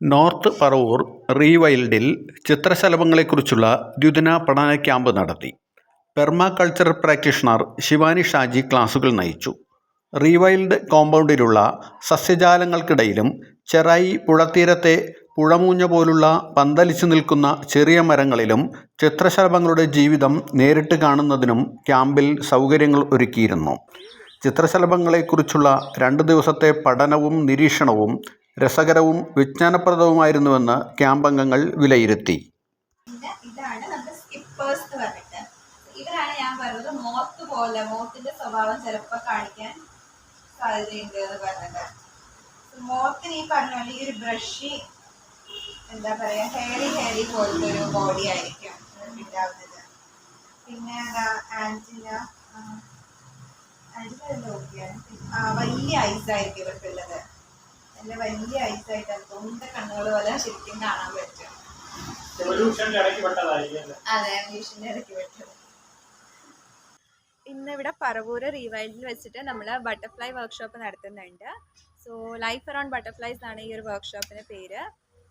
North Paravur റീവൈൽഡിൽ ചിത്രശലഭങ്ങളെക്കുറിച്ചുള്ള ദ്വിദിന പഠന camp നടത്തി. പെർമാകൾച്ചർ പ്രാക്ടീഷണർ ശിവാനി ഷാജി ക്ലാസുകൾ നയിച്ചു. റീവൈൽഡ് കോമ്പൗണ്ടിലുള്ള സസ്യജാലങ്ങൾക്കിടയിലും ചെറായി പുഴത്തീരത്തെ പുഴമൂഞ്ഞ പോലുള്ള പന്തലിച്ചു നിൽക്കുന്ന ചെറിയ മരങ്ങളിലും ചിത്രശലഭങ്ങളുടെ ജീവിതം നേരിട്ട് കാണുന്നതിനും ക്യാമ്പിൽ സൗകര്യങ്ങൾ ഒരുക്കിയിരുന്നു. ചിത്രശലഭങ്ങളെക്കുറിച്ചുള്ള 2 ദിവസത്തെ പഠനവും നിരീക്ഷണവും രസകരവും വിജ്ഞാനപ്രദവുമായിരുന്നുവെന്ന് ക്യാമ്പംഗങ്ങൾ വിലയിരുത്തി. ഇതാണ് നമ്മുടെ സ്കിപ്പേഴ്സ് എന്ന് പറഞ്ഞിട്ട്. ഇവരാണ് ഞാൻ പറഞ്ഞത് മോത്തിന്റെ സ്വഭാവം ചിലപ്പോൾ കാണിക്കാൻ സാധ്യതയുണ്ട് എന്ന് പറഞ്ഞത്. മോത്തിന് ഈ പറഞ്ഞ പോലെ ഈ ഒരു ബ്രഷി എന്താ പറയാ ഹെയറി പോലത്തെ ഒരു ബോഡി ആയിരിക്കും ഉണ്ടാവുന്നത്. പിന്നെ ആന്റിന വലിയ ഐസ് ആയിരിക്കും ഇവർക്കുള്ളത്. നല്ല വലിയ ഐസ് ആയിട്ട് തൊണ്ട കണ്ണുകൾ പോലെ ശരിക്കും കാണാൻ പറ്റും. അതെ, എവല്യൂഷന്റെ ഇടയ്ക്ക് പെട്ടത്. ഇന്നിവിടെ പറവൂര് റീവൈൽഡിൽ വെച്ചിട്ട് നമ്മൾ ബട്ടർഫ്ലൈ വർക്ക്ഷോപ്പ് നടത്തുന്നുണ്ട്. സോ ലൈഫ് അറൗണ്ട് ബട്ടർഫ്ലൈസ് ആണ് ഈ ഒരു വർക്ക്ഷോപ്പിൻ്റെ പേര്.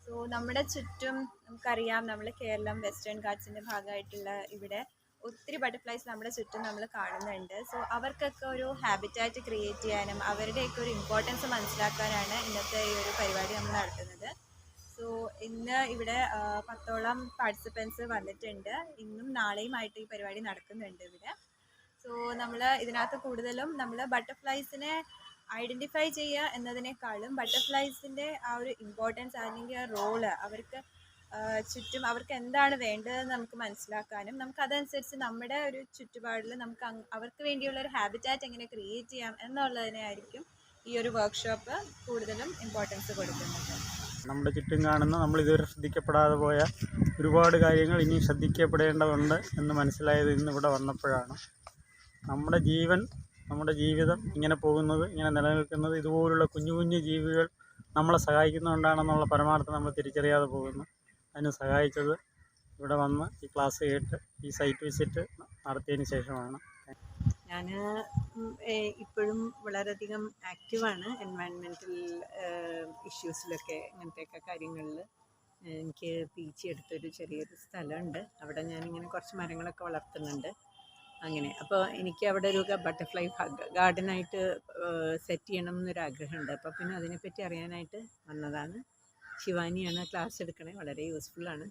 സോ നമ്മുടെ ചുറ്റും നമുക്കറിയാം, നമ്മൾ കേരളം വെസ്റ്റേൺ ഗാട്സിൻ്റെ ഭാഗമായിട്ടുള്ള ഇവിടെ ഒത്തിരി ബട്ടർഫ്ലൈസ് നമ്മുടെ ചുറ്റും നമ്മൾ കാണുന്നുണ്ട്. സോ അവർക്കൊക്കെ ഒരു ഹാബിറ്റാറ്റ് ക്രിയേറ്റ് ചെയ്യാനും അവരുടെയൊക്കെ ഒരു ഇമ്പോർട്ടൻസ് മനസ്സിലാക്കാനാണ് ഇന്നത്തെ ഈ ഒരു പരിപാടി നമ്മൾ നടത്തുന്നത്. സോ ഇന്ന് ഇവിടെ 10ഓളം പാർട്ടിസിപ്പൻസ് വന്നിട്ടുണ്ട്. ഇന്നും നാളെയുമായിട്ട് ഈ പരിപാടി നടക്കുന്നുണ്ട് ഇവിടെ. സോ നമ്മൾ ഇതിനകത്ത് കൂടുതലും നമ്മൾ ബട്ടർഫ്ലൈസിനെ ഐഡൻറ്റിഫൈ ചെയ്യുക എന്നതിനേക്കാളും ബട്ടർഫ്ലൈസിൻ്റെ ആ ഒരു ഇമ്പോർട്ടൻസ് അല്ലെങ്കിൽ ആ റോള് അവർക്ക് ചുറ്റും അവർക്ക് എന്താണ് വേണ്ടതെന്ന് നമുക്ക് മനസ്സിലാക്കാനും നമുക്കതനുസരിച്ച് നമ്മുടെ ഒരു ചുറ്റുപാടിൽ നമുക്ക് അവർക്ക് വേണ്ടിയുള്ള ഒരു ഹാബിറ്റാറ്റ് എങ്ങനെ ക്രിയേറ്റ് ചെയ്യാം എന്നുള്ളതിനായിരിക്കും ഈ ഒരു വർക്ക്ഷോപ്പ് കൂടുതലും ഇമ്പോർട്ടൻസ് കൊടുക്കുന്നത്. നമ്മുടെ ചുറ്റും കാണുന്ന നമ്മൾ ഇതുവരെ ശ്രദ്ധിക്കപ്പെടാതെ പോയ ഒരുപാട് കാര്യങ്ങൾ ഇനി ശ്രദ്ധിക്കപ്പെടേണ്ടതുണ്ട് എന്ന് മനസ്സിലായത് ഇന്നിവിടെ വന്നപ്പോഴാണ്. നമ്മുടെ ജീവിതം ഇങ്ങനെ പോകുന്നത്, ഇങ്ങനെ നിലനിൽക്കുന്നത് ഇതുപോലുള്ള കുഞ്ഞു കുഞ്ഞു ജീവികൾ നമ്മളെ സഹായിക്കുന്നതുകൊണ്ടാണെന്നുള്ള പരമാർത്ഥം നമ്മൾ തിരിച്ചറിയാതെ പോകുന്നു. അതിന് സഹായിച്ചത് ഇവിടെ വന്ന് ഈ ക്ലാസ് കേട്ട് ഈ സൈറ്റ് വിസിറ്റ് നടത്തിയതിന് ശേഷമാണ്. ഞാൻ ഇപ്പോഴും വളരെയധികം ആക്റ്റീവാണ് എൻവയൺമെൻറ്റൽ ഇഷ്യൂസിലൊക്കെ. ഇങ്ങനത്തെയൊക്കെ കാര്യങ്ങളിൽ എനിക്ക് പീച്ചി എടുത്തൊരു ചെറിയൊരു സ്ഥലമുണ്ട്. അവിടെ ഞാനിങ്ങനെ കുറച്ച് മരങ്ങളൊക്കെ വളർത്തുന്നുണ്ട്. അങ്ങനെ അപ്പോൾ എനിക്ക് അവിടെ ഒരു ബട്ടർഫ്ലൈ ഗാർഡനായിട്ട് സെറ്റ് ചെയ്യണം എന്നൊരാഗ്രഹമുണ്ട്. അപ്പോൾ പിന്നെ അതിനെപ്പറ്റി അറിയാനായിട്ട് വന്നതാണ്. ശിവാനിയാണ് ക്ലാസ് എടുക്കണേ. വളരെ യൂസ്ഫുള്ളാണ്.